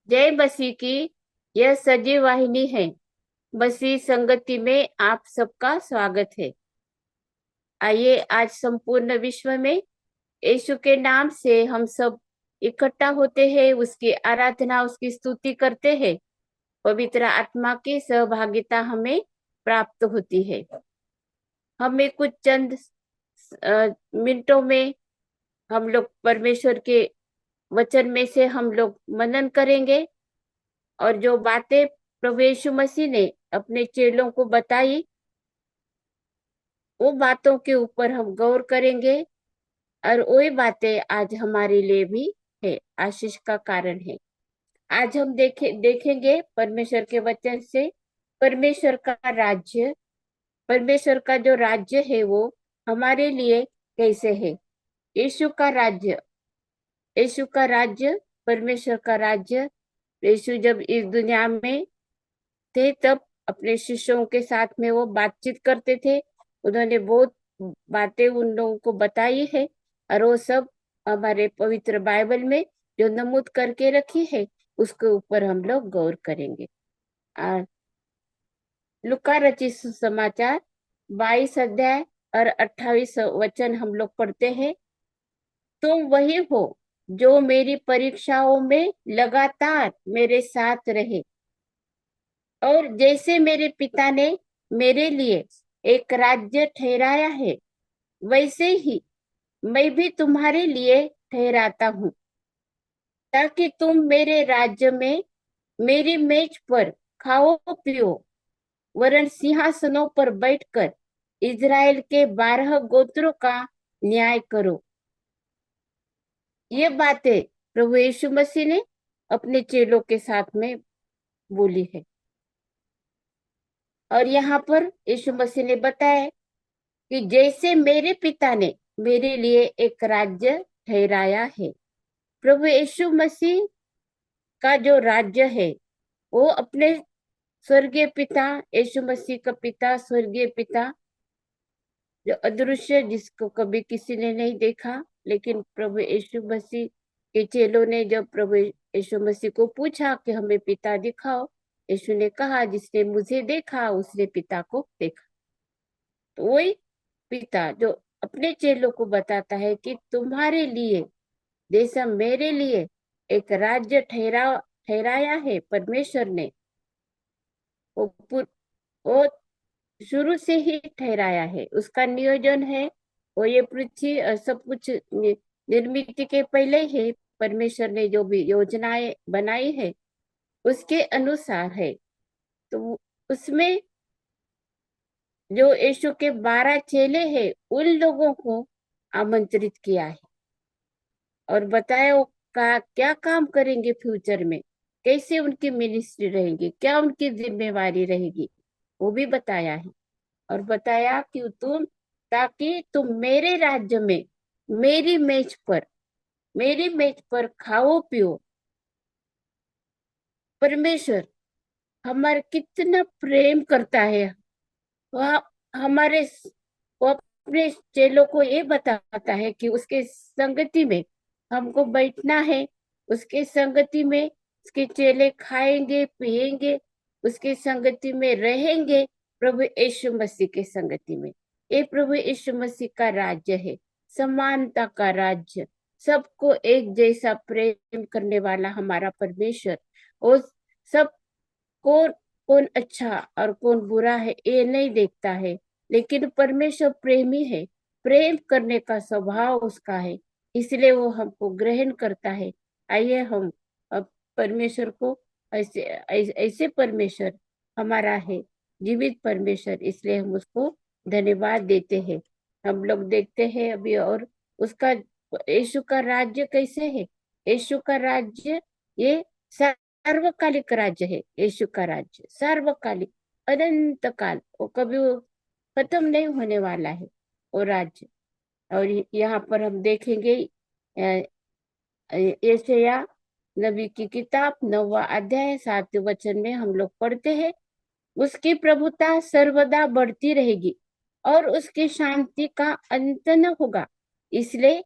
जय मसीह की यह सजीव वाहिनी है। मसीह संगति में आप सबका स्वागत है। आइए आज संपूर्ण विश्व में यीशु के नाम से हम सब इकट्ठा होते हैं, उसकी आराधना, उसकी स्तुति करते हैं। पवित्र आत्मा की सहभागिता हमें प्राप्त होती है। हमें कुछ चंद मिनटों में हम लोग परमेश्वर के वचन में से हम लोग मनन करेंगे, और जो बातें प्रभु यीशु मसीह ने अपने चेलों को बताई, वो बातों के ऊपर हम गौर करेंगे। और वही बातें आज हमारे लिए भी है, आशीष का कारण है। आज हम देखेंगे परमेश्वर के वचन से परमेश्वर का राज्य, परमेश्वर का जो राज्य है वो हमारे लिए कैसे है। यीशु का राज्य, यीशु का राज्य, परमेश्वर का राज्य। यीशु जब इस दुनिया में थे तब अपने शिष्यों के साथ में वो बातचीत करते थे। उन्होंने बहुत बातें उन लोगों को बताई है, और वो सब हमारे पवित्र बाइबल में जो नमूद करके रखी है उसके ऊपर हम लोग गौर करेंगे। लुका रचित सुसमाचार 22 अध्याय और 28 वचन हम लोग पढ़ते हैं। तुम वही हो जो मेरी परीक्षाओं में लगातार मेरे साथ रहे, और जैसे मेरे पिता ने मेरे लिए एक राज्य ठहराया है, वैसे ही मैं भी तुम्हारे लिए ठहराता हूँ, ताकि तुम मेरे राज्य में मेरी मेज पर खाओ पियो, वरन सिंहासनों पर बैठकर इज़राइल के 12 गोत्रों का न्याय करो। ये बातें प्रभु यीशु मसीह ने अपने चेलों के साथ में बोली है। और यहाँ पर यीशु मसीह ने बताया कि जैसे मेरे पिता ने मेरे लिए एक राज्य ठहराया है। प्रभु यीशु मसीह का जो राज्य है वो अपने स्वर्गीय पिता, यीशु मसीह का पिता, स्वर्गीय पिता जो अदृश्य, जिसको कभी किसी ने नहीं देखा, लेकिन प्रभु यीशु मसीह के चेलों ने जब प्रभु यीशु मसीह को पूछा कि हमें पिता दिखाओ, यीशु ने कहा जिसने मुझे देखा उसने पिता को देखा। तो वही पिता जो अपने चेलों को बताता है कि तुम्हारे लिए, जैसा मेरे लिए एक राज्य ठहराया है परमेश्वर ने, वो वो शुरू से ही ठहराया है, उसका नियोजन है। वो ये पृथ्वी सब कुछ निर्मित के पहले ही परमेश्वर ने जो भी योजनाएं बनाई है उसके अनुसार है। तो उसमें जो यीशु के 12 चेले हैं उन लोगों को आमंत्रित किया है, और बताया वो क्या काम करेंगे फ्यूचर में, कैसे उनकी मिनिस्ट्री रहेगी, क्या उनकी जिम्मेवारी रहेगी, वो भी बताया है। और बताया कि ताकि तुम मेरे राज्य में मेरी मेज पर खाओ पियो। परमेश्वर हमारे कितना प्रेम करता है। वह हमारे वो अपने चेलों को ये बताता है कि उसके संगति में हमको बैठना है, उसके संगति में उसके चेले खाएंगे पिएंगे, उसके संगति में रहेंगे, प्रभु यीशु मसीह के संगति में। ये प्रभु यीशु मसीह का राज्य है, समानता का राज्य, सबको एक जैसा प्रेम करने वाला हमारा परमेश्वर। और सब कौन कौन अच्छा और कौन बुरा है ये नहीं देखता है, लेकिन परमेश्वर प्रेमी है, प्रेम करने का स्वभाव उसका है, इसलिए वो हमको ग्रहण करता है। आइए हम अब परमेश्वर को ऐसे परमेश्वर हमारा है, जीवित परमेश्वर, इसलिए हम उसको धन्यवाद देते हैं। हम लोग देखते हैं अभी, और उसका यीशु का राज्य कैसे है। यीशु का राज्य ये सार्वकालिक राज्य है। यीशु का राज्य सार्वकालिक, अनंत काल, वो कभी वो खत्म नहीं होने वाला है वो राज्य। और यहाँ पर हम देखेंगे यशायाह नबी की किताब 9वां अध्याय 7वें वचन में हम लोग पढ़ते हैं, उसकी प्रभुता सर्वदा बढ़ती रहेगी और उसकी शांति का अंत न होगा, इसलिए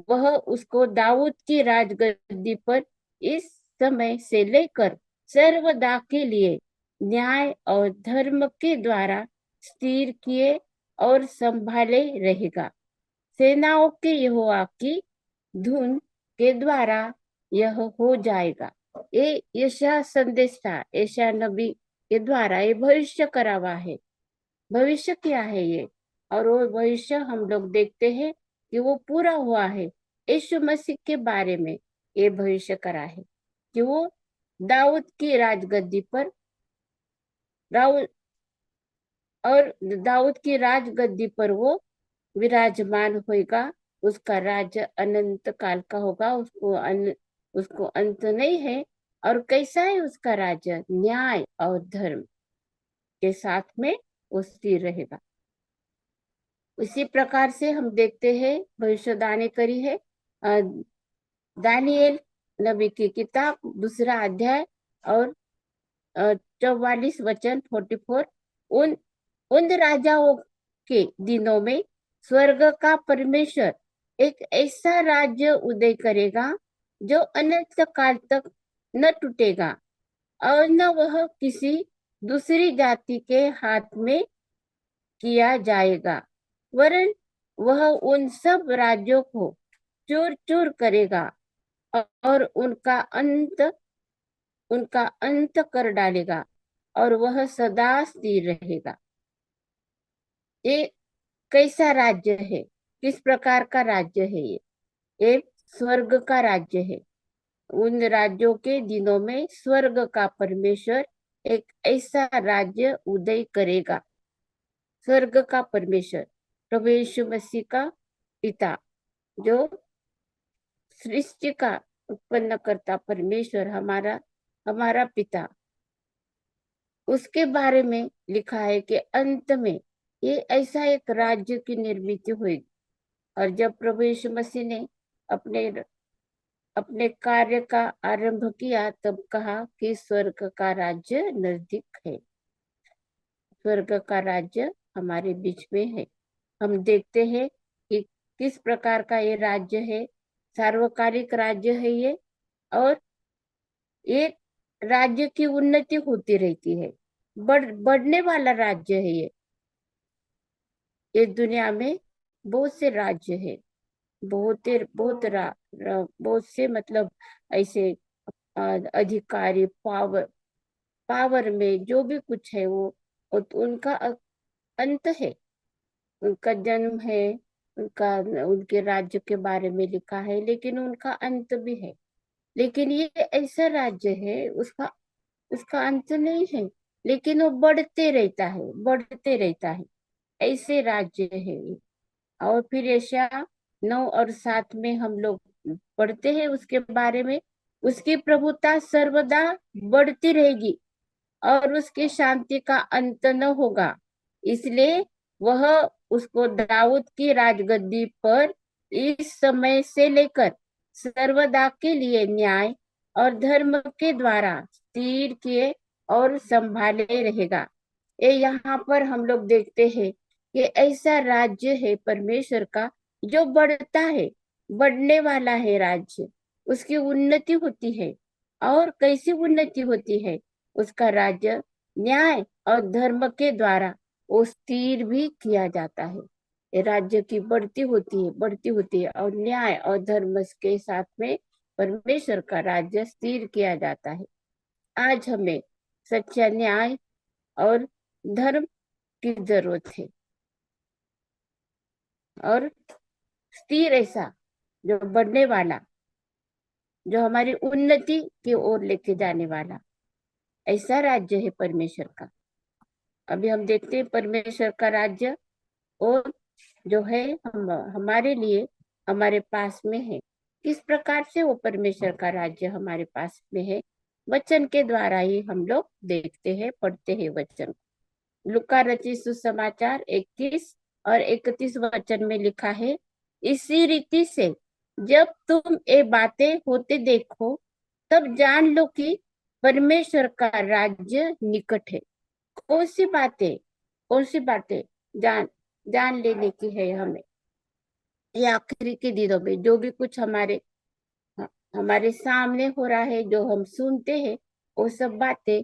वह उसको दाऊद की राजगद्दी पर इस समय से लेकर सर्वदा के लिए न्याय और धर्म के द्वारा स्थिर किए और संभाले रहेगा। सेनाओं के यहोवा की धुन के द्वारा यह हो जाएगा। ये यशा संदेश था, यशा नबी के द्वारा ये भविष्य करा हुआ है। भविष्य क्या है ये? और वो भविष्य हम लोग देखते हैं कि वो पूरा हुआ है। यीशु मसीह के बारे में ये भविष्य करा है कि वो दाऊद की राजगद्दी पर दाऊद और दाऊद की राजगद्दी पर वो विराजमान होगा। उसका राज्य अनंत काल का होगा, उसको अंत नहीं है। और कैसा है उसका राज्य? न्याय और धर्म के साथ में वो स्थिर रहेगा। उसी प्रकार से हम देखते हैं भविष्यवाणी करी है दानिएल नबी की किताब 2 अध्याय और 44 वचन 44। उन राजाओं के दिनों में स्वर्ग का परमेश्वर एक ऐसा राज्य उदय करेगा जो अनंत काल तक न टूटेगा और न वह किसी दूसरी जाति के हाथ में किया जाएगा, वरन वह उन सब राज्यों को चूर चूर करेगा और उनका अंत कर डालेगा और वह सदा स्थिर रहेगा। ये कैसा राज्य है? किस प्रकार का राज्य है ये स्वर्ग का राज्य है। उन राज्यों के दिनों में स्वर्ग का परमेश्वर एक ऐसा राज्य उदय करेगा। स्वर्ग का परमेश्वर प्रभु यीशु मसीह का पिता, जो सृष्टि का उत्पन्न करता परमेश्वर, हमारा पिता, उसके बारे में लिखा है कि अंत में ये ऐसा एक राज्य की निर्मित हुई। और जब प्रभु यीशु मसीह ने अपने अपने कार्य का आरंभ किया तब कहा कि स्वर्ग का राज्य नजदीक है। स्वर्ग का राज्य हमारे बीच में है। हम देखते हैं कि किस प्रकार का ये राज्य है। सार्वकालिक राज्य है ये, और ये राज्य की उन्नति होती रहती है। बढ़ने वाला राज्य है ये। इस दुनिया में बहुत से राज्य है, बहुत से मतलब ऐसे अधिकारी पावर में जो भी कुछ है वो उनका अंत है। उनका जन्म है, उनके राज्य के बारे में लिखा है, लेकिन उनका अंत भी है। लेकिन ये ऐसा राज्य है उसका उसका अंत नहीं है, लेकिन वो बढ़ते रहता है। ऐसे राज्य है ये। और फिर यशायाह 9 और 7 में हम लोग पढ़ते हैं उसके बारे में। उसकी प्रभुता सर्वदा बढ़ती रहेगी और उसकी शांति का अंत न होगा। इसलिए वह उसको दाऊद की राजगद्दी पर इस समय से लेकर सर्वदा के लिए न्याय और धर्म के द्वारा स्थिर किए और संभाले रहेगा। ये यहाँ पर हम लोग देखते हैं कि ऐसा राज्य है परमेश्वर का जो बढ़ता है, बढ़ने वाला है राज्य। उसकी उन्नति होती है। और कैसी उन्नति होती है? उसका राज्य न्याय और धर्म के द्वारा वो स्थिर भी किया जाता है। ये राज्य की बढ़ती होती है और न्याय और धर्म के साथ में परमेश्वर का राज्य स्थिर किया जाता है। आज हमें सच्चा न्याय और धर्म की जरूरत है, और स्थिर ऐसा जो बढ़ने वाला, जो हमारी उन्नति की ओर लेके जाने वाला ऐसा राज्य है परमेश्वर का। अभी हम देखते हैं परमेश्वर का राज्य और जो है हमारे लिए हमारे पास में है। किस प्रकार से वो परमेश्वर का राज्य हमारे पास में है, वचन के द्वारा ही हम लोग देखते हैं, पढ़ते हैं वचन। लूका रचित सुसमाचार 21 और 31 वचन में लिखा है, इसी रीति से जब तुम ये बातें होते देखो तब जान लो कि परमेश्वर का राज्य निकट है। कौन सी बातें जान लेने की है हमें? ये आखिरी के दिनों में जो भी कुछ हमारे हमारे सामने हो रहा है, जो हम सुनते हैं, वो सब बातें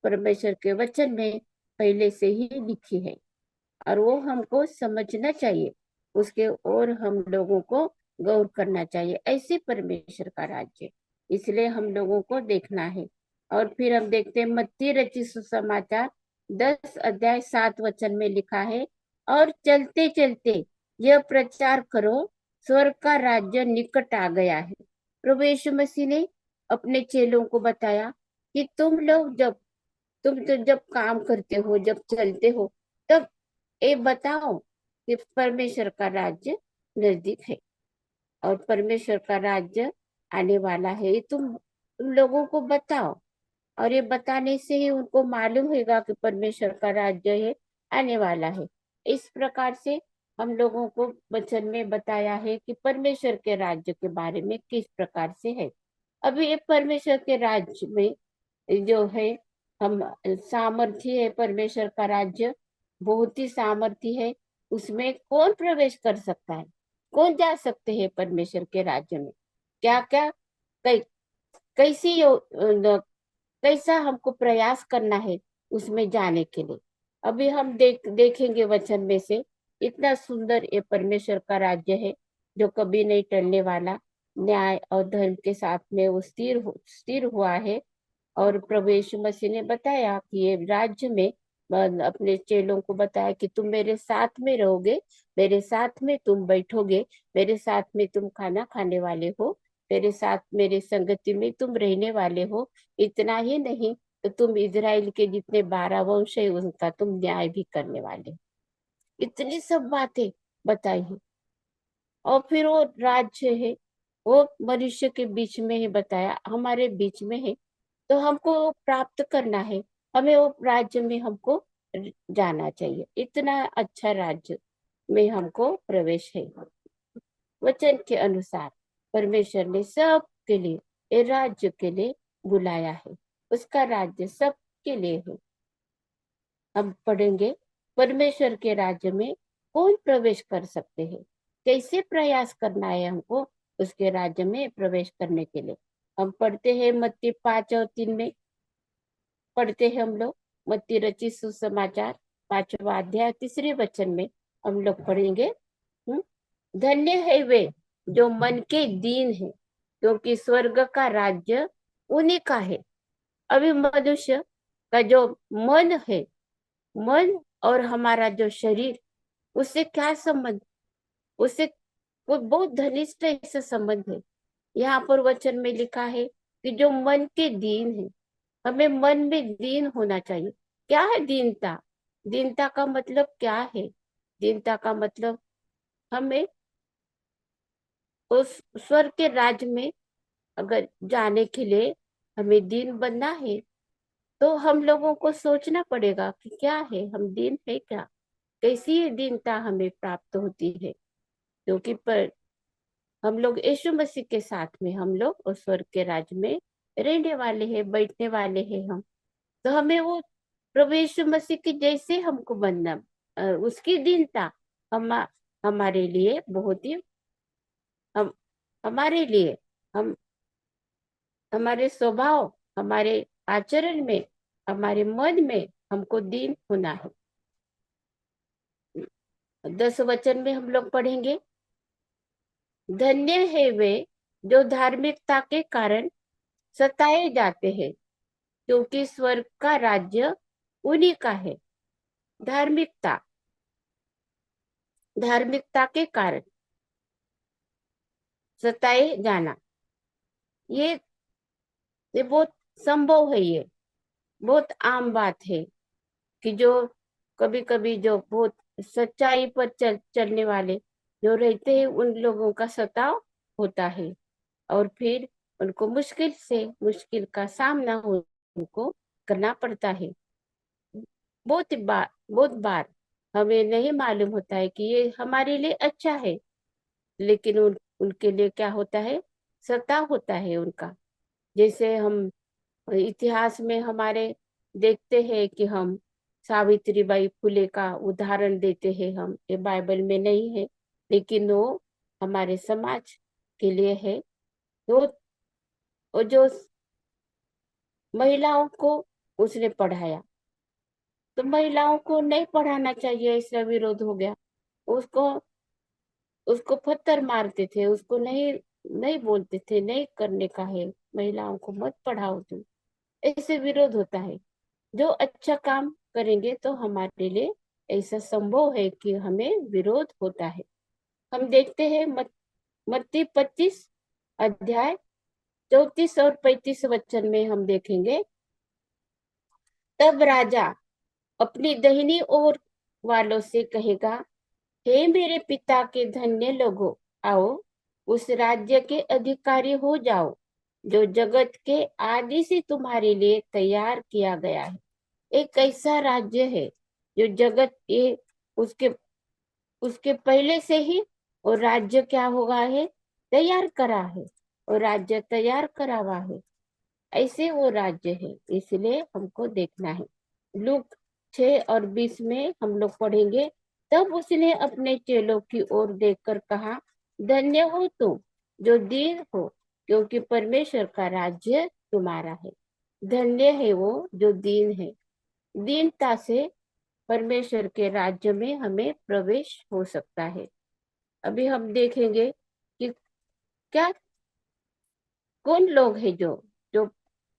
परमेश्वर के वचन में पहले से ही लिखी है, और वो हमको समझना चाहिए, उसके और हम लोगों को गौर करना चाहिए। ऐसे परमेश्वर का राज्य, इसलिए हम लोगों को देखना है। और फिर हम देखते हैं मत्ती रचित सुसमाचार 10 अध्याय 7 वचन में लिखा है, और चलते चलते यह प्रचार करो, स्वर्ग का राज्य निकट आ गया है। प्रभु यीशु मसीह ने अपने चेलों को बताया कि तुम लोग तुम तो जब काम करते हो, जब चलते हो, तब ये बताओ कि परमेश्वर का राज्य नजदीक है, और परमेश्वर का राज्य आने वाला है। ये तुम लोगों को बताओ, और ये बताने से ही उनको मालूम होगा कि परमेश्वर का राज्य है, आने वाला है। इस प्रकार से हम लोगों को वचन में बताया है कि परमेश्वर के राज्य के बारे में किस प्रकार से है। अभी ये परमेश्वर के राज्य में जो है, हम सामर्थ्य है, परमेश्वर का राज्य बहुत ही सामर्थ्य है। उसमें कौन प्रवेश कर सकता है, कौन जा सकते हैं परमेश्वर के राज्य में? क्या क्या कै, कैसी कैसा हमको प्रयास करना है उसमें जाने के लिए? अभी हम देखेंगे वचन में से, इतना सुंदर ये परमेश्वर का राज्य है, जो कभी नहीं टलने वाला, न्याय और धर्म के साथ में वो स्थिर हुआ है। और प्रभु यीशु मसीह ने बताया कि ये राज्य में अपने चेलों को बताया कि तुम मेरे साथ में रहोगे, मेरे साथ में तुम बैठोगे, मेरे साथ में तुम खाना खाने वाले हो, मेरे साथ मेरे संगति में तुम रहने वाले हो। इतना ही नहीं, तो तुम इजराइल के जितने 12 वंश है उनका तुम न्याय भी करने वाले हो। इतनी सब बातें बताई है। और फिर वो राज्य है, वो मनुष्य के बीच में ही बताया, हमारे बीच में है। तो हमको वो प्राप्त करना है, हमें वो राज्य में हमको जाना चाहिए। इतना अच्छा राज्य में हमको प्रवेश है। वचन के अनुसार परमेश्वर ने सबके लिए, ये राज्य के लिए बुलाया है। उसका राज्य सबके लिए है। हम पढ़ेंगे परमेश्वर के राज्य में कौन प्रवेश कर सकते हैं, कैसे प्रयास करना है हमको उसके राज्य में प्रवेश करने के लिए। हम पढ़ते हैं मत्ती 5 और 3 में, पढ़ते हैं हम लोग मत्ती रचित सुसमाचार 5वां अध्याय 3 वचन में हम लोग पढ़ेंगे। धन्य है वे जो मन के दीन है, क्योंकि स्वर्ग का राज्य उन्हीं का है। अभी मनुष्य का जो मन है, मन और हमारा जो शरीर, उससे क्या संबंध? उससे वो बहुत घनिष्ठ ऐसा संबंध है। यहाँ पर वचन में लिखा है कि जो मन के दीन है, हमें मन में दीन होना चाहिए। क्या है दीनता? दीनता का मतलब क्या है? दीनता का मतलब हमें उस स्वर्ग के राज्य में अगर जाने के लिए हमें दीन बनना है, तो हम लोगों को सोचना पड़ेगा कि क्या है, हम दीन है क्या, कैसी ये दीनता हमें प्राप्त होती है। क्योंकि पर हम लोग यीशु मसीह के साथ में हम लोग उस स्वर्ग के राज्य में रहने वाले हैं, बैठने वाले हैं हम। तो हमें वो प्रभु यीशु मसीह के जैसे हमको बनना, उसकी दीनता हम हमारे लिए बहुत ही, हम हमारे लिए, हम हमारे स्वभाव, हमारे आचरण में, हमारे मन में हमको दीन होना है। 10 वचन में हम लोग पढ़ेंगे, धन्य है वे जो धार्मिकता के कारण सताए जाते हैं, क्योंकि स्वर्ग का राज्य उन्हीं का है। धार्मिकता, धार्मिकता के कारण सताए जाना, ये ये बहुत संभव है, ये बहुत आम बात है कि जो कभी कभी जो बहुत सच्चाई पर चलने वाले जो रहते हैं, उन लोगों का सताव होता है, और फिर उनको मुश्किल से मुश्किल का सामना उनको करना पड़ता है। बहुत बार हमें नहीं मालूम होता है कि ये हमारे लिए अच्छा है, लेकिन उनके लिए क्या होता है, सता होता है उनका। जैसे हम इतिहास में हमारे देखते हैं कि हम सावित्री बाई फुले का उदाहरण देते हैं, हम ये बाइबल में नहीं है, लेकिन वो हमारे समाज के लिए है। तो और जो महिलाओं को उसने पढ़ाया, तो महिलाओं को नहीं पढ़ाना चाहिए, इसका विरोध हो गया। उसको उसको पत्थर मारते थे, उसको नहीं नहीं बोलते थे, नहीं करने का है, महिलाओं को मत पढ़ाओ तुम, ऐसे विरोध होता है। जो अच्छा काम करेंगे तो हमारे लिए ऐसा संभव है कि हमें विरोध होता है। हम देखते हैं मत्ती 25 अध्याय 34 और 35 वचन में हम देखेंगे, तब राजा अपनी दाहिनी ओर वालों से कहेगा, हे मेरे पिता के धन्य लोगों, आओ उस राज्य के अधिकारी हो जाओ जो जगत के आदि से तुम्हारे लिए तैयार किया गया है। एक ऐसा राज्य है जो जगत ये उसके उसके पहले से ही, और राज्य क्या होगा है, तैयार करा है, और राज्य तैयार करा हुआ है, ऐसे वो राज्य है, इसलिए हमको देखना है। लूक 6 और 20 में हम लोग पढ़ेंगे, तब उसने अपने चेलों की ओर देखकर कहा, धन्य हो तुम जो दीन हो, क्योंकि परमेश्वर का राज्य तुम्हारा है। धन्य है वो जो दीन है। दीनता से परमेश्वर के राज्य में हमें प्रवेश हो सकता है। अभी हम देखेंगे कि क्या कौन लोग हैं जो जो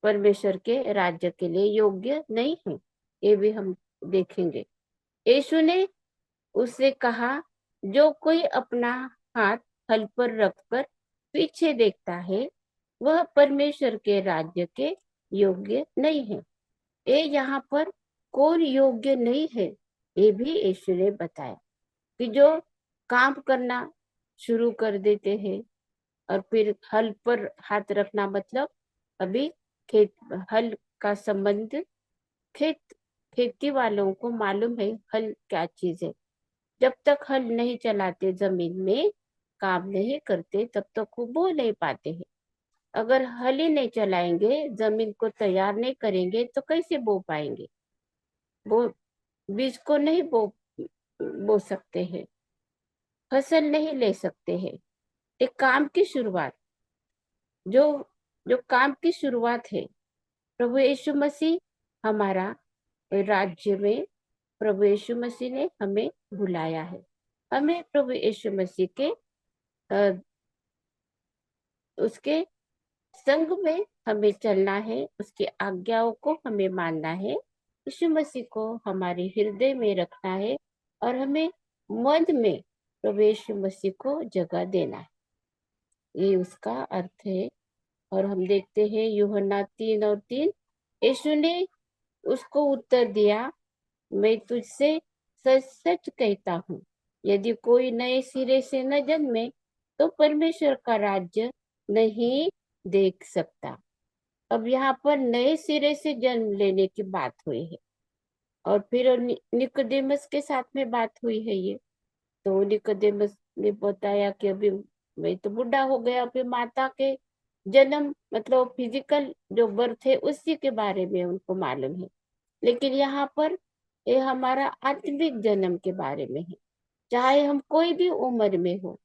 परमेश्वर के राज्य के लिए योग्य नहीं है, ये भी हम देखेंगे। यीशु ने उससे कहा, जो कोई अपना हाथ हल पर रखकर पीछे देखता है, वह परमेश्वर के राज्य के योग्य नहीं है। ये यहाँ पर कौन योग्य नहीं है, ये भी यीशु ने बताया, कि जो काम करना शुरू कर देते हैं और फिर हल पर हाथ रखना, मतलब अभी खेत हल का संबंध, खेत खेती वालों को मालूम है हल क्या चीज है। जब तक हल नहीं चलाते, जमीन में काम नहीं करते, तब तक वो बो नहीं पाते हैं। अगर हल ही नहीं चलाएंगे, जमीन को तैयार नहीं करेंगे, तो कैसे बो पाएंगे? वो बीज को नहीं बो सकते हैं, फसल नहीं ले सकते हैं। एक काम की शुरुआत, जो जो काम की शुरुआत है, प्रभु यीशु मसीह हमारा राज्य में, प्रभु यीशु मसीह ने हमें बुलाया है। हमें प्रभु यीशु मसीह के उसके संग में हमें चलना है, उसकी आज्ञाओं को हमें मानना है, यीशु मसीह को हमारे हृदय में रखना है, और हमें मन में प्रभु यीशु मसीह को जगह देना है। ये उसका अर्थ है। और हम देखते हैं यूहन्ना 3:3, यीशु ने उसको उत्तर दिया, मैं तुझसे सच सच कहता हूँ, यदि कोई नए सिरे से न जन्मे तो परमेश्वर का राज्य नहीं देख सकता। अब यहाँ पर नए सिरे से जन्म लेने की बात हुई है, और फिर निकोदेमस के साथ में बात हुई है ये। तो निकोदेमस ने बताया कि अभी मैं तो बूढ़ा हो गया, अभी माता के जन्म मतलब फिजिकल जो बर्थ है उसी के बारे में उनको मालूम है, लेकिन यहाँ पर ये हमारा आत्मिक जन्म के बारे में है। चाहे हम कोई भी उम्र में हो,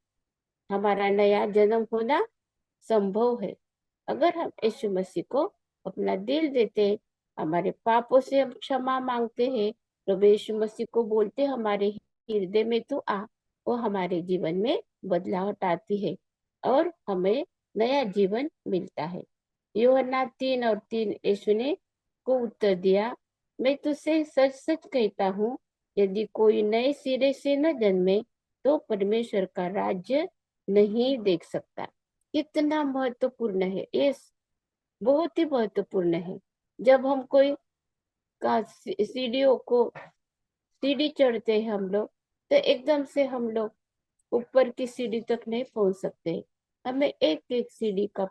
हमारा नया जन्म होना संभव है, अगर हम यीशु मसीह को अपना दिल देते, हमारे पापों से हम क्षमा मांगते हैं, प्रभु यीशु मसीह को बोलते हमारे हृदय में तो आ, वो हमारे जीवन में बदलाव लाती है और हमें नया जीवन मिलता है। यूहन्ना 3:3 यीशु ने को उत्तर दिया, मैं तुझसे सच सच कहता हूँ, यदि कोई नए सिरे से न जन्मे तो परमेश्वर का राज्य नहीं देख सकता। कितना महत्वपूर्ण है ये, बहुत ही महत्वपूर्ण है। जब हम कोई का सीढ़ियों को सीढ़ी चढ़ते हैं हम लोग, तो एकदम से हम लोग ऊपर की सीढ़ी तक नहीं पहुंच सकते, हमें एक एक सीढ़ी का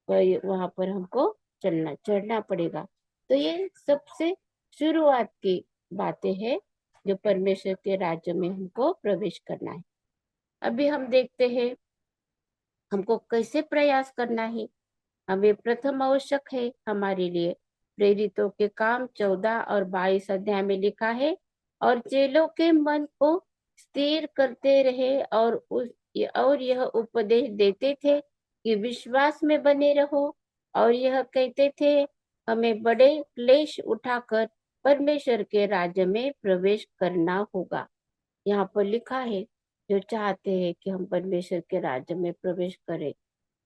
वहां पर हमको चढ़ना पड़ेगा। तो ये सबसे शुरुआत की बातें हैं जो परमेश्वर के राज्य में हमको प्रवेश करना है। अभी हम देखते हैं हमको कैसे प्रयास करना है। हमें प्रथम आवश्यक है हमारे लिए, प्रेरितों के काम 14 और 22 अध्याय में लिखा है, और चेलों के मन को स्थिर करते रहे और यह उपदेश देते थे कि विश्वास में बने रहो, और यह कहते थे, हमें बड़े क्लेश उठाकर परमेश्वर के राज्य में प्रवेश करना होगा। यहाँ पर लिखा है, जो चाहते हैं कि हम परमेश्वर के राज्य में प्रवेश करें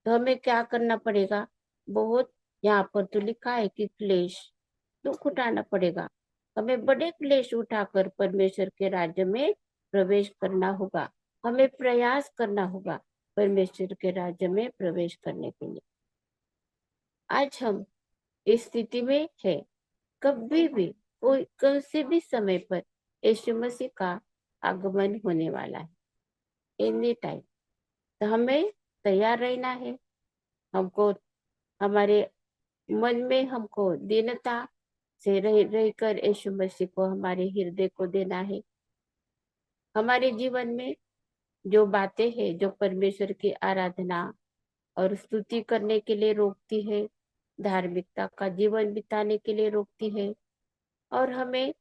तो हमें क्या करना पड़ेगा। बहुत, यहाँ पर तो लिखा है कि क्लेश, दुख उठाना पड़ेगा। हमें बड़े क्लेश उठाकर परमेश्वर के राज्य में प्रवेश करना होगा। हमें प्रयास करना होगा परमेश्वर के राज्य में प्रवेश करने के लिए। आज हम इस स्थिति में है, कभी भी कोई किसी भी समय पर यीशु मसीह का आगमन होने वाला है, एनी टाइम। तो हमें तैयार रहना है। हमको हमारे मन में हमको दीनता से रहकर यीशु मसीह को हमारे हृदय को देना है। हमारे जीवन में जो बातें हैं जो परमेश्वर की आराधना और स्तुति करने के लिए रोकती है, धार्मिकता का जीवन बिताने के लिए रोकती है, और हमें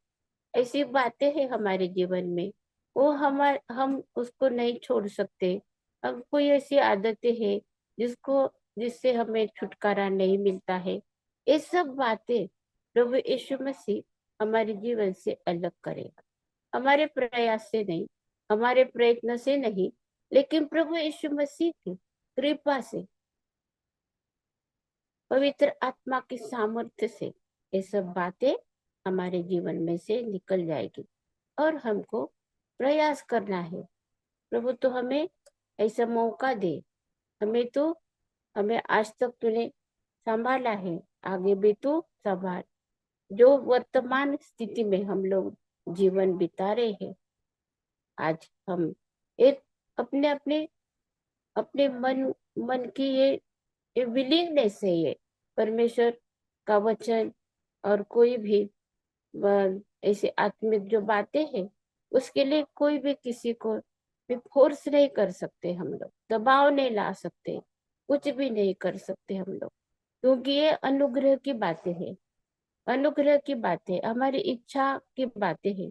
ऐसी बातें हैं हमारे जीवन में, वो हम उसको नहीं छोड़ सकते। अब कोई ऐसी आदतें हैं जिससे हमें छुटकारा नहीं मिलता है। ये सब बातें प्रभु यीशु मसीह हमारे जीवन से अलग करेगा, हमारे प्रयास से नहीं, हमारे प्रयत्न से नहीं, लेकिन प्रभु यीशु मसीह की कृपा से, पवित्र आत्मा की सामर्थ्य से ये सब बातें हमारे जीवन में से निकल जाएगी। और हमको प्रयास करना है। प्रभु तो हमें ऐसा मौका दे, हमें आज तक तूने संभाला है, आगे भी तू संभाल। जो वर्तमान स्थिति में हम लोग जीवन बिता रहे हैं, आज हम एक अपने अपने अपने मन की ये विलीननेस है, ये परमेश्वर का वचन और कोई भी ऐसे आत्मिक जो बातें हैं, उसके लिए कोई भी किसी को भी फोर्स नहीं कर सकते, हम लोग दबाव नहीं ला सकते, कुछ भी नहीं कर सकते हम लोग, क्योंकि ये अनुग्रह की बातें हैं। अनुग्रह की बातें, हमारी इच्छा की बातें हैं।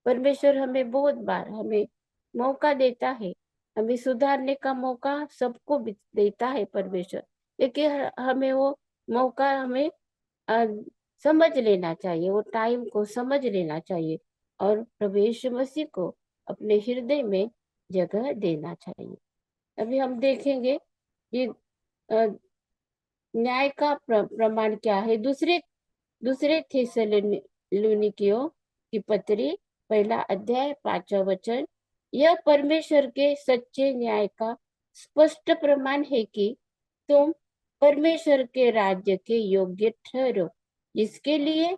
परमेश्वर हमें बहुत बार हमें मौका देता है, हमें सुधारने का मौका सबको देता है परमेश्वर, लेकिन हमें वो मौका हमें अ, समझ लेना चाहिए, वो टाइम को समझ लेना चाहिए और प्रभु यीशु मसीह को अपने हृदय में जगह देना चाहिए। अभी हम देखेंगे कि अ, न्याय का प्रमाण क्या है। दूसरे दूसरे थिस्सलुनीकियों की पत्री, पहला अध्याय 5वां वचन, यह परमेश्वर के सच्चे न्याय का स्पष्ट प्रमाण है कि तुम परमेश्वर के राज्य के योग्य ठहरो, जिसके लिए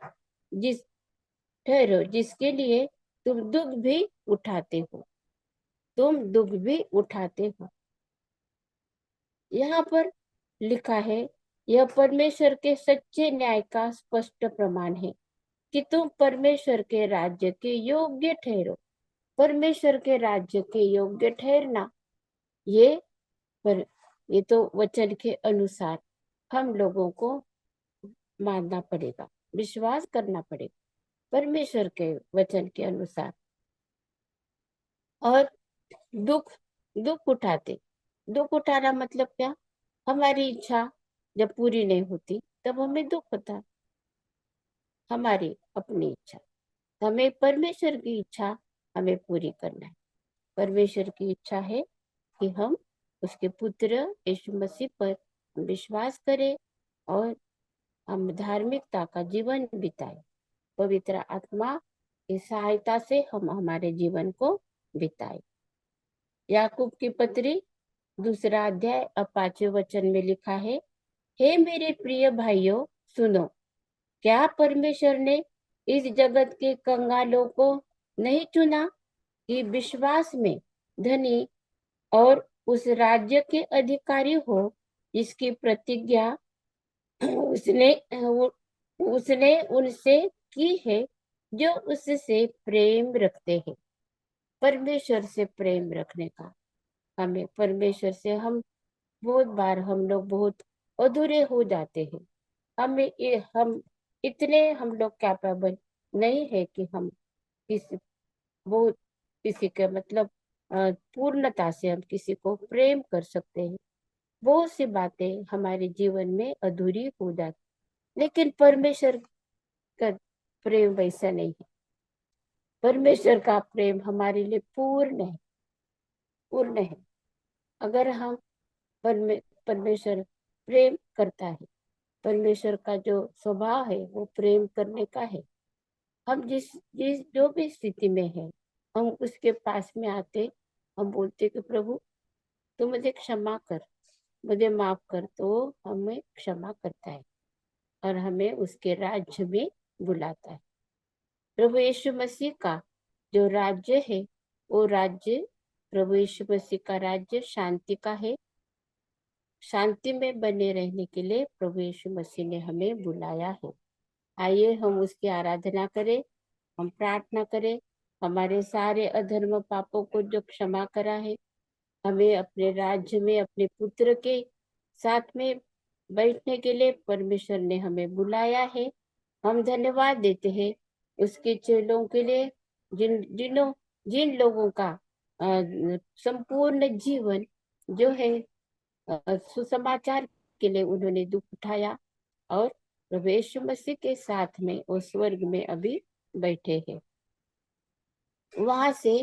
जिस जिसके लिए तुम दुख भी उठाते हो, तुम दुख भी उठाते हो। यहाँ पर लिखा है, यह परमेश्वर के सच्चे न्याय का स्पष्ट प्रमाण है कि तुम परमेश्वर के राज्य के योग्य ठहरो। परमेश्वर के राज्य के योग्य ठहरना, ये पर ये तो वचन के अनुसार हम लोगों को मानना पड़ेगा, विश्वास करना पड़ेगा परमेश्वर के वचन के अनुसार। और दुख दुख उठाना मतलब क्या? हमारी इच्छा जब पूरी नहीं होती तब हमें दुख होता है, हमारी अपनी इच्छा। हमें परमेश्वर की इच्छा हमें पूरी करना है। परमेश्वर की इच्छा है कि हम उसके पुत्र यीशु मसीह पर विश्वास करें और हम धार्मिकता का जीवन बिताएं। पवित्र आत्मा की सहायता से हम हमारे जीवन को बिताएं। याकूब की पत्री, दूसरा अध्याय और 5वें वचन में लिखा है, हे मेरे प्रिय भाइयों सुनो, क्या परमेश्वर ने इस जगत के कंगालों को नहीं चुना कि विश्वास में धनी और उस राज्य के अधिकारी हो जिसकी प्रतिज्ञा उसने उसने उनसे की है, जो उससे प्रेम रखते हैं। परमेश्वर से प्रेम रखने का, हमें परमेश्वर से हम बहुत बार हम लोग बहुत अधूरे हो जाते हैं। हम इतने हम लोग कैपेबल नहीं है कि हम किसी बहुत किसी के मतलब पूर्णता से हम किसी को प्रेम कर सकते हैं। बहुत सी बातें हमारे जीवन में अधूरी हो जाती, लेकिन परमेश्वर का प्रेम वैसा नहीं है। परमेश्वर का प्रेम हमारे लिए पूर्ण है, पूर्ण है। अगर हम परमेश्वर प्रेम करता है, परमेश्वर का जो स्वभाव है वो प्रेम करने का है। हम जिस जिस जो भी स्थिति में है, हम उसके पास में आते, हम बोलते कि प्रभु तू मुझे क्षमा कर, मुझे माफ कर, तो हमें क्षमा करता है और हमें उसके राज्य में बुलाता है। प्रभु यीशु मसीह का जो राज्य है, वो राज्य, प्रभु यीशु मसीह का राज्य शांति का है। शांति में बने रहने के लिए प्रभु यीशु मसीह ने हमें बुलाया है। आइए हम उसकी आराधना करें, हम प्रार्थना करें। हमारे सारे अधर्म पापों को जो क्षमा करा है, हमें अपने राज्य में अपने पुत्र के साथ में बैठने के लिए परमेश्वर ने हमें बुलाया है। हम धन्यवाद देते हैं उसके चेलों के लिए, जिन लोगों का संपूर्ण जीवन जो है सुसमाचार के लिए उन्होंने दुख उठाया, और प्रभु यीशु मसीह के साथ में वो स्वर्ग में अभी बैठे हैं। वहां से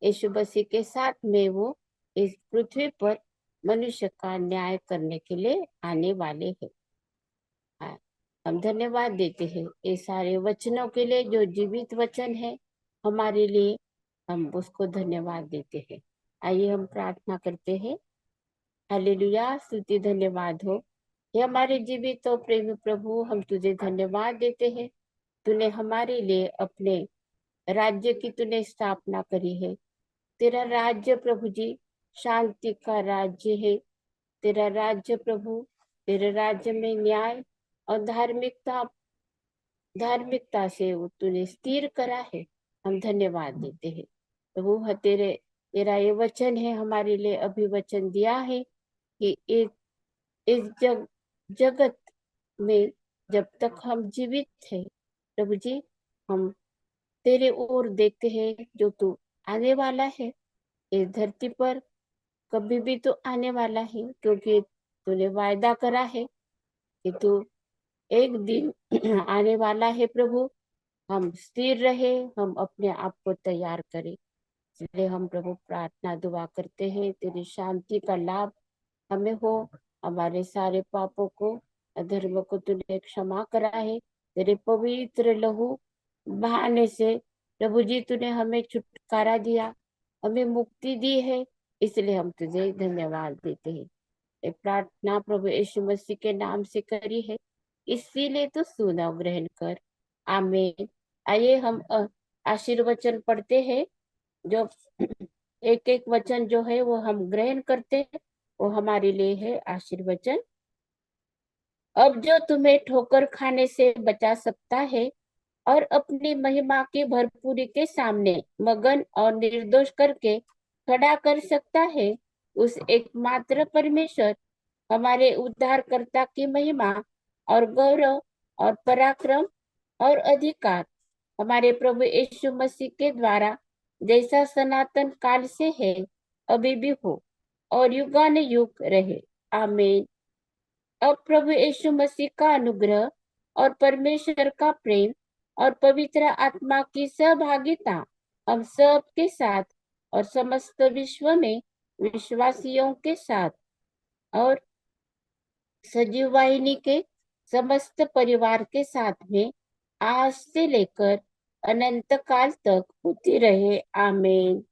यीशु मसीह के साथ में वो इस पृथ्वी पर मनुष्य का न्याय करने के लिए आने वाले हैं। हम धन्यवाद देते हैं ये सारे वचनों के लिए, जो जीवित वचन है हमारे लिए, हम उसको धन्यवाद देते हैं। आइए हम प्रार्थना करते हैं। हालेलुया, स्तुति धन्यवाद हो ये हमारे जीवित और प्रेमी प्रभु, हम तुझे धन्यवाद देते हैं। तूने हमारे लिए अपने राज्य की तूने स्थापना करी है। तेरा राज्य प्रभु जी शांति का राज्य है। तेरा राज्य प्रभु, तेरे राज्य में न्याय और धार्मिकता से वो तूने स्थिर करा है। हम धन्यवाद देते हैं प्रभु। तेरा ये वचन है हमारे लिए, अभी वचन दिया है कि इस जगत में जब तक हम जीवित थे प्रभु जी, हम तेरे ओर देखते हैं जो तू आने वाला है इस धरती पर। कभी भी तो आने वाला है, क्योंकि तूने वायदा करा है कि तू एक दिन आने वाला है प्रभु। हम स्थिर रहे, हम अपने आप को तैयार करें। इसलिए हम प्रभु प्रार्थना दुआ करते हैं, तेरी शांति का लाभ हमें हो। हमारे सारे पापों को, अधर्म को तूने क्षमा करा है। तेरे पवित्र लहू बहाने से प्रभु जी तूने हमें छुटकारा दिया, हमें मुक्ति दी है। इसलिए हम तुझे धन्यवाद देते हैं। ये प्रार्थना प्रभु यीशु मसीह के नाम से करी है, इसीलिए तो सुना ग्रहण कर, आमीन। आइए हम आशीर्वचन पढ़ते हैं। जो एक एक वचन जो है वो हम ग्रहण करते हैं, वो हमारे लिए है आशीर्वचन। अब जो तुम्हें ठोकर खाने से बचा सकता है और अपनी महिमा की भरपूरी के सामने मगन और निर्दोष करके खड़ा कर सकता है, उस एकमात्र परमेश्वर हमारे उद्धारकर्ता की महिमा और गौरव और पराक्रम और अधिकार हमारे प्रभु यीशु मसीह के द्वारा जैसा सनातन काल से है, अभी भी हो और युगान युग रहे, आमीन। अब प्रभु यीशु मसीह का अनुग्रह और परमेश्वर का प्रेम और पवित्र आत्मा की सहभागिता हम सब के साथ और समस्त विश्व में विश्वासियों के साथ और सजीव वाहिनी के समस्त परिवार के साथ में आज से लेकर अनंत काल तक होती रहे, आमीन।